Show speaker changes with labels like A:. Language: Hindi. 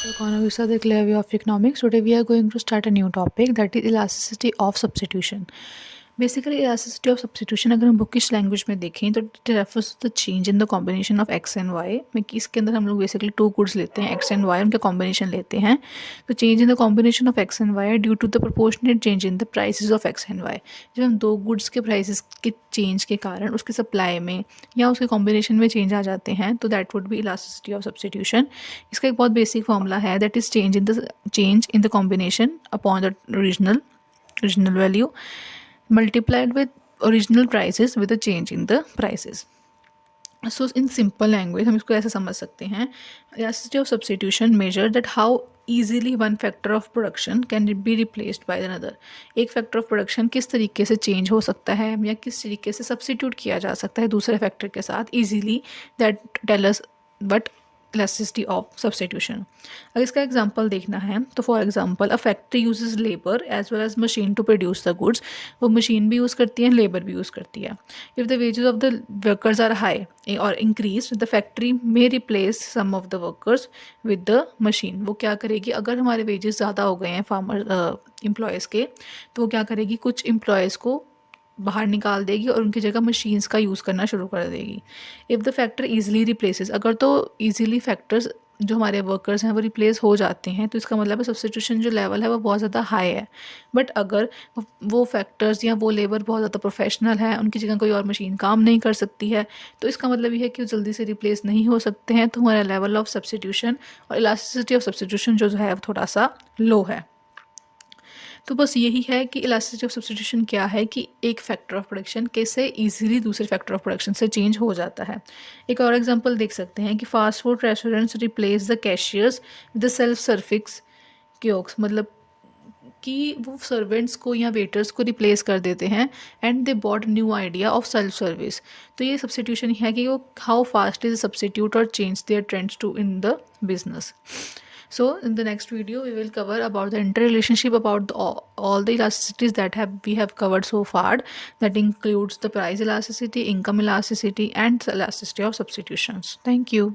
A: Economics are the clear way of economics. Today we are going to start a new topic, that is elasticity of substitution. Basically elasticity of substitution अगर हम बुकिश लैंग्वेज में देखें तो it refers to the change in the combination of X and Y में कि इसके अंदर हम लोग बेसिकली टू गुड्स लेते हैं, एक्स एंड वाई, उनके कॉम्बिनेशन लेते हैं. तो change in the combination of X and Y due to the proportionate change in the prices of X and Y. जब हम दो गुड्स के प्राइसेस के चेंज के कारण उसके सप्लाई में या उसके कॉम्बिनेशन में चेंज आ जाते हैं तो that would be elasticity of substitution. इसका एक बहुत बेसिक फॉर्मूला है, that is change in the combination upon the original value multiplied with original prices with a change in the prices. So in simple language हम इसको ऐसे समझ सकते हैं, elasticity of substitution measure that how easily one factor of production can be replaced by another. एक factor of production किस तरीके से change हो सकता है या किस तरीके से substitute किया जा सकता है दूसरे factor के साथ easily, that tell us what elasticity of substitution. अगर इसका एग्जांपल देखना है तो for example a factory uses labour as well as machine to produce the goods. वो मशीन भी यूज़ करती है, लेबर भी यूज़ करती है. If the wages of the workers are high और इंक्रीज, द फैक्ट्री में replace some of the workers with the machine. वो क्या करेगी, अगर हमारे वेजेस ज़्यादा हो गए हैं फार्मर एम्प्लॉयज़ के, तो वो क्या करेगी, कुछ एम्प्लॉयज़ को बाहर निकाल देगी और उनकी जगह मशीन्स का यूज़ करना शुरू कर देगी. If the factor easily replaces, अगर तो ईजिली फैक्टर्स जो हमारे वर्कर्स हैं वो रिप्लेस हो जाते हैं तो इसका मतलब है सब्स्टिट्यूशन जो लेवल है वो बहुत ज़्यादा हाई है. बट अगर वो फैक्टर्स या वो लेबर बहुत ज़्यादा प्रोफेशनल है, उनकी जगह कोई और मशीन काम नहीं कर सकती है, तो इसका मतलब ये है कि वो जल्दी से रिप्लेस नहीं हो सकते हैं. तो हमारा लेवल ऑफ सब्स्टिट्यूशन और इलास्टिसिटी ऑफ सब्स्टिट्यूशन जो है वो थोड़ा सा लो है. तो बस यही है कि इलास्टिसिटी ऑफ सब्स्टिट्यूशन क्या है कि एक फैक्टर ऑफ प्रोडक्शन कैसे इजीली दूसरे फैक्टर ऑफ प्रोडक्शन से चेंज हो जाता है. एक और एग्जांपल देख सकते हैं कि fast food restaurants replace the cashiers with the self service kiosk. मतलब कि वो सर्वेंट्स को या वेटर्स को रिप्लेस कर देते हैं and they bought new idea of self service. तो ये सब्स्टिट्यूशन है कि वो हाउ फास्ट इज सब्स्टिट्यूट और change their trends to in the business. So in the next video we will cover about the interrelationship about all the elasticities that we have covered so far. That includes the price elasticity, income elasticity and the elasticity of substitutions. Thank you.